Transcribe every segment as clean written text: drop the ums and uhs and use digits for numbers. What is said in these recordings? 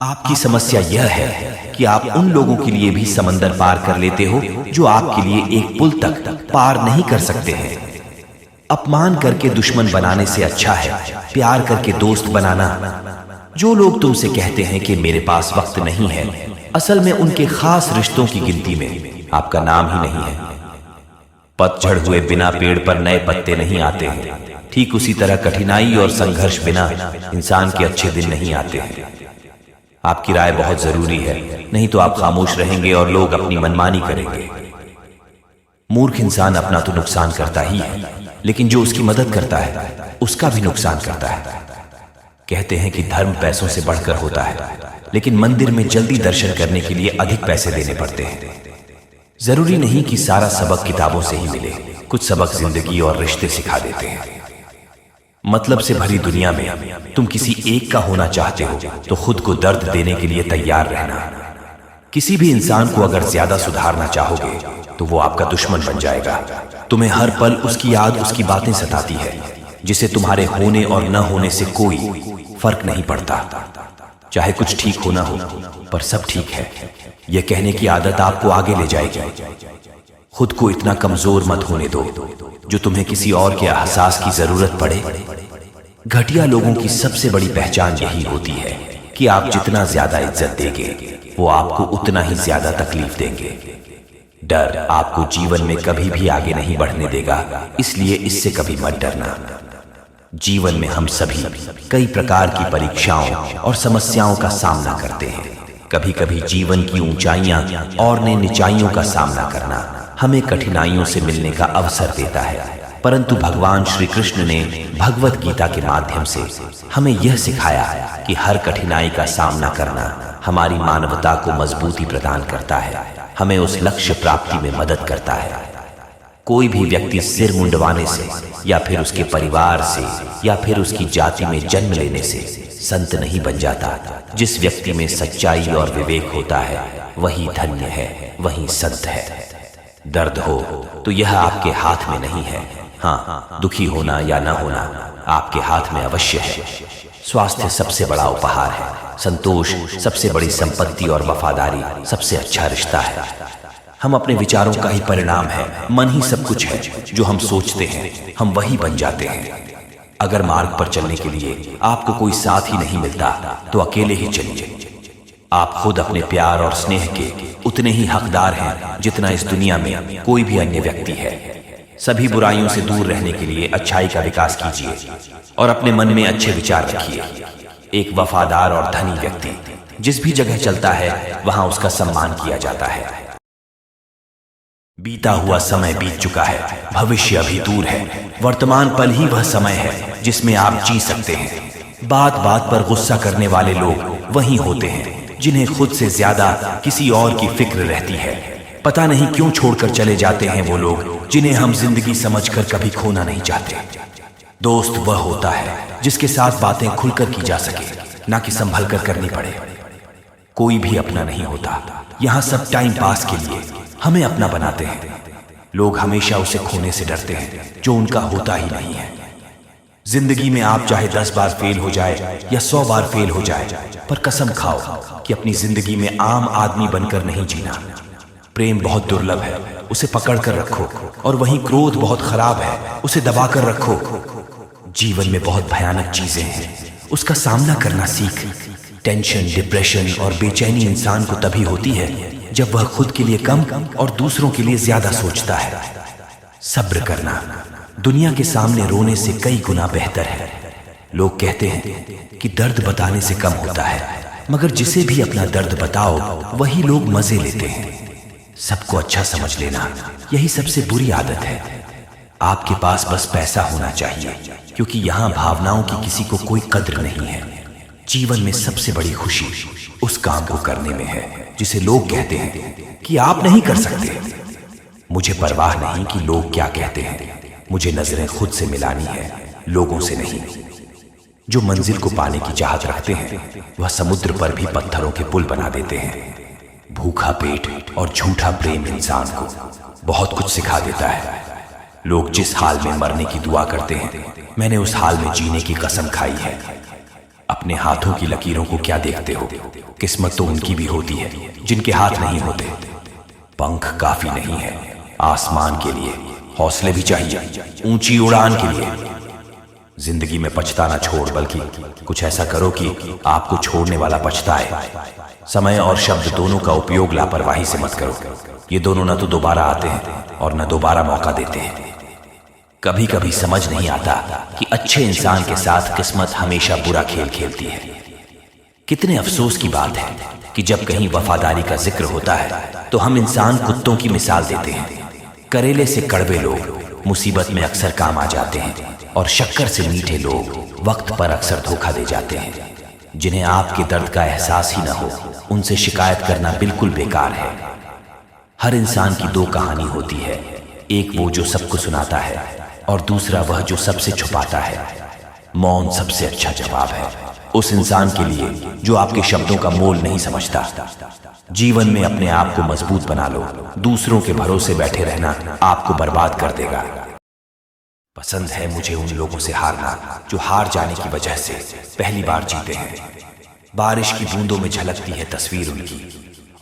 आपकी समस्या यह है कि आप उन लोगों के लिए भी समंदर पार कर लेते हो जो आपके लिए एक पुल तक पार नहीं कर सकते हैं। अपमान करके दुश्मन बनाने से अच्छा है प्यार करके दोस्त बनाना। जो लोग तुमसे कहते हैं कि मेरे पास वक्त नहीं है, असल में उनके खास रिश्तों की गिनती में आपका नाम ही नहीं है। पतझड़ हुए बिना पेड़ पर नए पत्ते नहीं आते हैं। ठीक उसी तरह कठिनाई और संघर्ष बिना इंसान के अच्छे दिन नहीं आते हैं। आपकी राय बहुत जरूरी है, नहीं तो आप खामोश रहेंगे और लोग अपनी मनमानी करेंगे। मूर्ख इंसान अपना तो नुकसान करता ही है, लेकिन जो उसकी मदद करता है उसका भी नुकसान करता है। कहते हैं कि धर्म पैसों से बढ़कर होता है, लेकिन मंदिर में जल्दी दर्शन करने के लिए अधिक पैसे देने पड़ते हैं। जरूरी नहीं कि सारा सबक किताबों से ही मिले, कुछ सबक जिंदगी और रिश्ते सिखा देते हैं। मतलब से भरी दुनिया में तुम किसी एक का होना चाहते हो तो खुद को दर्द देने के लिए तैयार रहना। किसी भी इंसान को अगर ज्यादा सुधारना चाहोगे तो वो आपका दुश्मन बन जाएगा। तुम्हें हर पल उसकी याद, उसकी बातें सताती है, जिसे तुम्हारे होने और न होने से कोई फर्क नहीं पड़ता। चाहे कुछ ठीक होना हो, पर सब ठीक है यह कहने की आदत आपको आगे ले जाएगी। खुद को इतना कमजोर मत होने दो जो तुम्हें किसी और के एहसास की जरूरत पड़े। घटिया लोगों की सबसे बड़ी पहचान यही होती है कि आप जितना ज्यादा इज्जत देंगे वो आपको उतना ही ज्यादा तकलीफ देंगे। डर आपको जीवन में कभी भी आगे नहीं बढ़ने देगा, इसलिए इससे कभी मत डरना। जीवन में हम सभी कई प्रकार की परीक्षाओं और समस्याओं का सामना करते हैं। कभी कभी जीवन की ऊंचाइयां और निचाइयों का सामना करना हमें कठिनाइयों से मिलने का अवसर देता है, परंतु भगवान श्री कृष्ण ने भगवत गीता के माध्यम से हमें यह सिखाया कि हर कठिनाई का सामना करना हमारी मानवता को मजबूती प्रदान करता है, हमें उस लक्ष्य प्राप्ति में मदद करता है। कोई भी व्यक्ति सिर मुंडवाने से या फिर उसके परिवार से या फिर उसकी जाति में जन्म लेने से संत नहीं बन जाता। जिस व्यक्ति में सच्चाई और विवेक होता है वही धन्य है, वही संत है। दर्द हो तो यह आपके हाथ में नहीं है। हाँ, दुखी होना या न होना आपके हाथ में अवश्य है। स्वास्थ्य सबसे बड़ा उपहार है, संतोष सबसे बड़ी संपत्ति और वफादारी सबसे अच्छा रिश्ता है। हम अपने विचारों का ही परिणाम है। मन ही सब कुछ है। जो हम सोचते हैं हम वही बन जाते हैं। अगर मार्ग पर चलने के लिए आपको कोई साथ ही नहीं मिलता तो अकेले ही चलिए। आप खुद अपने प्यार और स्नेह के उतने ही हकदार हैं जितना इस दुनिया में कोई भी अन्य व्यक्ति है। सभी बुराइयों से दूर रहने के लिए अच्छाई का विकास कीजिए और अपने मन में अच्छे विचार रखिए। एक वफादार और धनी व्यक्ति जिस भी जगह चलता है वहां उसका सम्मान किया जाता है। बीता हुआ समय बीत चुका है, भविष्य अभी दूर है। वर्तमान पल ही वह समय है जिसमें आप जी सकते हैं। बात बात पर गुस्सा करने वाले लोग वही होते हैं जिन्हें खुद से ज्यादा किसी और की फिक्र रहती है। पता नहीं क्यों छोड़कर चले जाते हैं वो लोग जिन्हें हम जिंदगी समझकर कभी खोना नहीं चाहते। दोस्त वह होता है जिसके साथ बातें खुलकर की जा सके, ना कि संभल कर करनी पड़े। कोई भी अपना नहीं होता, यहाँ सब टाइम पास के लिए हमें अपना बनाते हैं। लोग हमेशा उसे खोने से डरते हैं जो उनका होता ही नहीं है। जिंदगी में आप चाहे 10 बार फेल हो जाए या 100 बार फेल हो जाए, पर कसम खाओ कि अपनी जिंदगी में आम आदमी बनकर नहीं जीना। प्रेम बहुत दुर्लभ है, उसे पकड़ कर रखो, और वहीं क्रोध बहुत खराब है, उसे दबा कर रखो। जीवन में बहुत भयानक चीजें हैं, उसका सामना करना सीख। टेंशन, डिप्रेशन और बेचैनी इंसान को तभी होती है जब वह खुद के लिए कम और दूसरों के लिए ज्यादा सोचता है। सब्र करना दुनिया के सामने रोने से कई गुना बेहतर है। लोग कहते हैं कि दर्द बताने से कम होता है, मगर जिसे भी अपना दर्द बताओ वही लोग मजे लेते हैं। सबको अच्छा समझ लेना यही सबसे बुरी आदत है। आपके पास बस पैसा होना चाहिए, क्योंकि यहाँ भावनाओं की किसी को कोई कद्र नहीं है। जीवन में सबसे बड़ी खुशी उस काम को करने में है जिसे लोग कहते हैं कि आप नहीं कर सकते। मुझे परवाह नहीं कि लोग क्या कहते हैं, मुझे नजरें खुद से मिलानी है, लोगों से नहीं। जो मंजिल को पाने की चाहत रखते हैं वह समुद्र पर भी पत्थरों के पुल बना देते हैं। भूखा पेट और झूठा प्रेम इंसान को बहुत कुछ सिखा देता है। लोग जिस हाल में मरने की दुआ करते हैं, मैंने उस हाल में जीने की कसम खाई है। अपने हाथों की लकीरों को क्या देखते हो? किस्मत तो उनकी भी होती है जिनके हाथ नहीं होते। पंख काफी नहीं है आसमान के लिए, हौसले भी चाहिए ऊंची उड़ान के लिए। जिंदगी में पछताना छोड़, बल्कि कुछ ऐसा करो कि आपको छोड़ने वाला पछताए। समय और शब्द दोनों का उपयोग लापरवाही से मत करो। ये दोनों न तो दोबारा आते हैं और न दोबारा मौका देते हैं। कभी कभी समझ नहीं आता कि अच्छे इंसान के साथ किस्मत हमेशा बुरा खेल खेलती है। कितने अफसोस की बात है कि जब कहीं वफादारी का जिक्र होता है तो हम इंसान कुत्तों की मिसाल देते हैं। करेले से कड़वे लोग मुसीबत में अक्सर काम आ जाते हैं और शक्कर से मीठे लोग वक्त पर अक्सर धोखा दे जाते हैं। जिन्हें आपके दर्द का एहसास ही न हो, उनसे शिकायत करना बिल्कुल बेकार है। हर इंसान की दो कहानी होती है, एक वो जो सबको सुनाता है और दूसरा वह जो सबसे छुपाता है। मौन सबसे अच्छा जवाब है उस इंसान के लिए जो आपके शब्दों का मोल नहीं समझता। जीवन में अपने आप को मजबूत बना लो, दूसरों के भरोसे बैठे रहना आपको बर्बाद कर देगा। पसंद है मुझे उन लोगों से हारना जो हार जाने की वजह से पहली बार जीते हैं। बारिश की बूंदों में झलकती है तस्वीर उनकी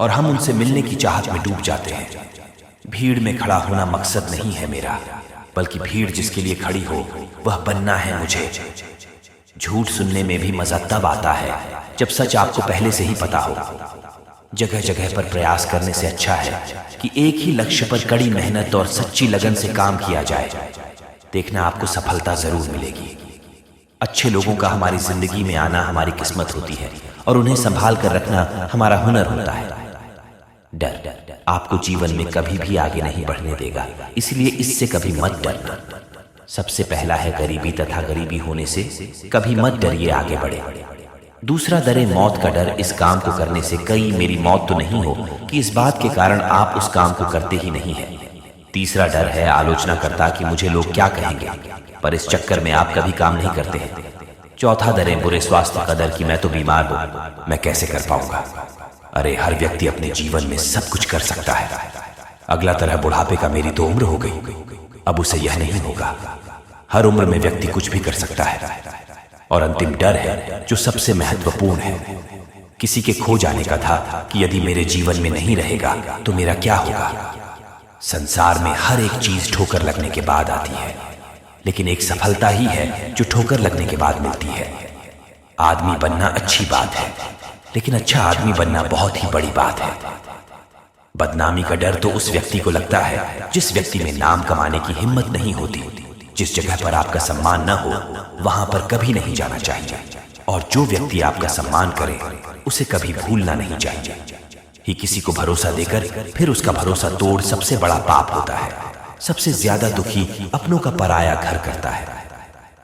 और हम उनसे मिलने की चाहत में डूब जाते हैं। भीड़ में खड़ा होना मकसद नहीं है मेरा, बल्कि भीड़ जिसके लिए खड़ी हो वह बनना है मुझे। झूठ सुनने में भी मजा तब आता है जब सच आपको पहले से ही पता हो। जगह जगह पर प्रयास करने से अच्छा है कि एक ही लक्ष्य पर कड़ी मेहनत और सच्ची लगन से काम किया जाए। देखना आपको सफलता जरूर मिलेगी। अच्छे लोगों का हमारी जिंदगी में आना हमारी किस्मत होती है और उन्हें संभाल कर रखना हमारा हुनर होता है। डर आपको जीवन में कभी भी आगे नहीं बढ़ने देगा, इसलिए इससे कभी मत डरना। सबसे पहला है गरीबी, तथा गरीबी होने से कभी मत डरिए, आगे बढ़े। दूसरा डरे मौत का डर, इस काम को करने से कहीं मेरी मौत तो नहीं हो कि इस बात के कारण आप उस काम को करते ही नहीं है। तीसरा डर है आलोचना करता कि मुझे लोग क्या कहेंगे, पर इस चक्कर में आप कभी काम नहीं करते हैं। चौथा डर है बुरे स्वास्थ्य का डर कि मैं तो बीमार हूं, मैं कैसे कर पाऊंगा। अरे हर व्यक्ति अपने जीवन में सब कुछ कर सकता है। अगला तरह बुढ़ापे का, मेरी तो उम्र हो गई, अब उसे यह नहीं होगा। हर उम्र में व्यक्ति कुछ भी कर सकता है। और अंतिम डर है जो सबसे महत्वपूर्ण है, किसी के खो जाने का था कि यदि मेरे जीवन में नहीं रहेगा तो मेरा क्या होगा। संसार में हर एक चीज ठोकर लगने के बाद आती है, लेकिन एक सफलता ही है जो ठोकर लगने के बाद मिलती है। आदमी बनना अच्छी बात है, लेकिन अच्छा आदमी बनना बहुत ही बड़ी बात है। बदनामी का डर तो उस व्यक्ति को लगता है जिस व्यक्ति में नाम कमाने की हिम्मत नहीं होती। जिस जगह पर आपका सम्मान न हो वहां पर कभी नहीं जाना चाहिए, और जो व्यक्ति आपका सम्मान करे उसे कभी भूलना नहीं चाहिए। ही किसी को भरोसा देकर फिर उसका भरोसा तोड़ सबसे बड़ा पाप होता है। सबसे ज्यादा दुखी अपनों का पराया घर करता है।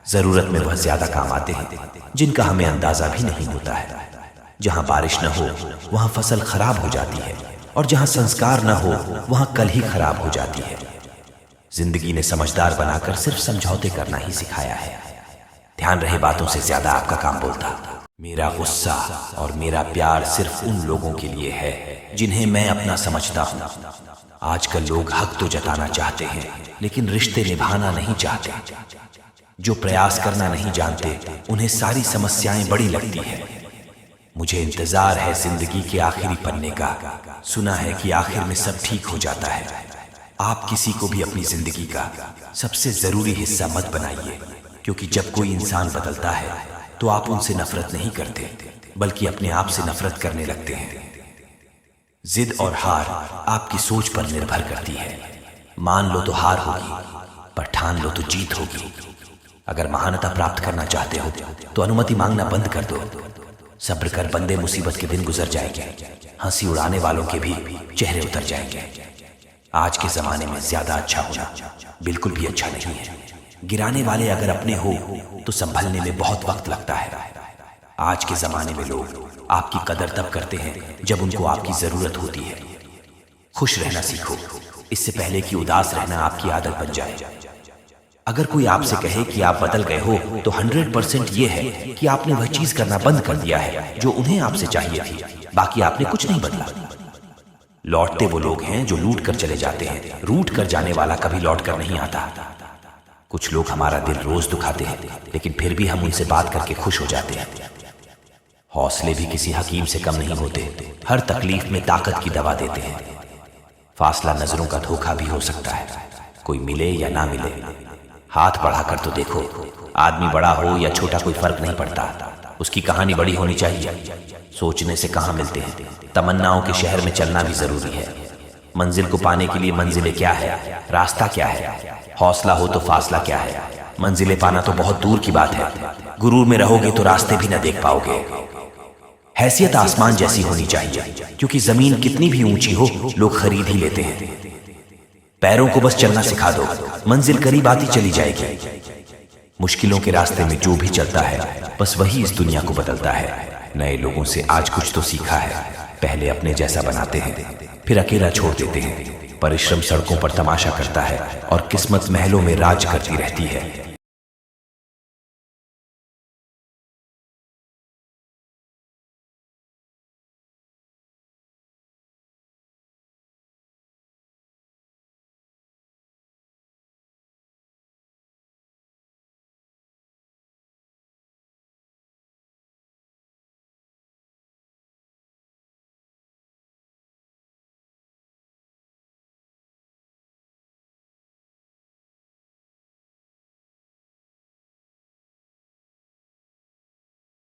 जरूरत में वह ज्यादा काम आते हैं जिनका हमें अंदाजा भी नहीं होता है। जहां बारिश न हो वहां फसल खराब हो जाती है, और जहां संस्कार न हो वहां कल ही खराब हो जाती है। जिंदगी ने समझदार बनाकर सिर्फ समझौते करना ही सिखाया है। ध्यान रहे बातों से ज्यादा आपका काम बोलता। मेरा गुस्सा और मेरा प्यार सिर्फ उन लोगों के लिए है जिन्हें मैं अपना समझता हूँ। आजकल लोग हक तो जताना चाहते हैं, लेकिन रिश्ते निभाना नहीं चाहते। जो प्रयास करना नहीं जानते उन्हें सारी समस्याएं बड़ी लगती है। मुझे इंतजार है जिंदगी के आखिरी पन्ने का। सुना है कि आखिर में सब ठीक हो जाता है। आप किसी को भी अपनी जिंदगी का सबसे जरूरी हिस्सा मत बनाइए, क्योंकि जब कोई इंसान बदलता है तो आप उनसे नफरत नहीं करते, बल्कि अपने आप से नफरत करने लगते हैं। जिद और हार आपकी सोच पर निर्भर करती है। मान लो तो हार होगी, पर ठान लो तो जीत होगी। अगर महानता प्राप्त करना चाहते हो तो अनुमति मांगना बंद कर दो। सब्र कर बंदे, मुसीबत के दिन गुजर जाएंगे। हंसी उड़ाने वालों के भी चेहरे उतर जाएंगे। आज के जमाने में ज्यादा अच्छा होना बिल्कुल भी अच्छा नहीं है। गिराने वाले अगर अपने हो तो संभलने में बहुत वक्त लगता है। आज के जमाने में लोग आपकी कदर तब करते हैं जब उनको आपकी जरूरत होती है। खुश रहना सीखो, इससे पहले कि उदास रहना आपकी आदत बन जाए। अगर कोई आपसे कहे कि आप बदल गए हो तो 100% ये है कि आपने वह चीज करना बंद कर दिया है जो उन्हें आपसे चाहिए थी। बाकी आपने कुछ नहीं बदला। लौटते वो लोग हैं जो लूट कर चले जाते हैं। रूठ कर जाने वाला कभी लौट कर नहीं आता। कुछ लोग हमारा दिल रोज दुखाते हैं, लेकिन फिर भी हम उनसे बात करके खुश हो जाते हैं। हौसले भी किसी हकीम से कम नहीं होते, हर तकलीफ में ताकत की दवा देते हैं। फासला नजरों का धोखा भी हो सकता है, कोई मिले या ना मिले। हाथ बढ़ाकर तो देखो, आदमी बड़ा हो या छोटा कोई फर्क नहीं पड़ता, उसकी कहानी बड़ी होनी चाहिए। सोचने से कहाँ मिलते हैं, तमन्नाओं के शहर में चलना भी जरूरी है। मंजिल को पाने के लिए मंजिलें क्या है, रास्ता क्या है, हौसला हो तो फासला क्या है। मंजिलें पाना तो बहुत दूर की बात है, गुरूर में रहोगे तो रास्ते भी न देख पाओगे। हैसियत आसमान जैसी होनी चाहिए, क्योंकि जमीन कितनी भी ऊंची हो लोग खरीद ही लेते हैं। पैरों को बस चलना सिखा दो, मंजिल करीब आती चली जाएगी। मुश्किलों के रास्ते में जो भी चलता है बस वही इस दुनिया को बदलता है। नए लोगों से आज कुछ तो सीखा है, पहले अपने जैसा बनाते हैं फिर अकेला छोड़ देते हैं। परिश्रम सड़कों पर तमाशा करता है और किस्मत महलों में राज करती रहती है।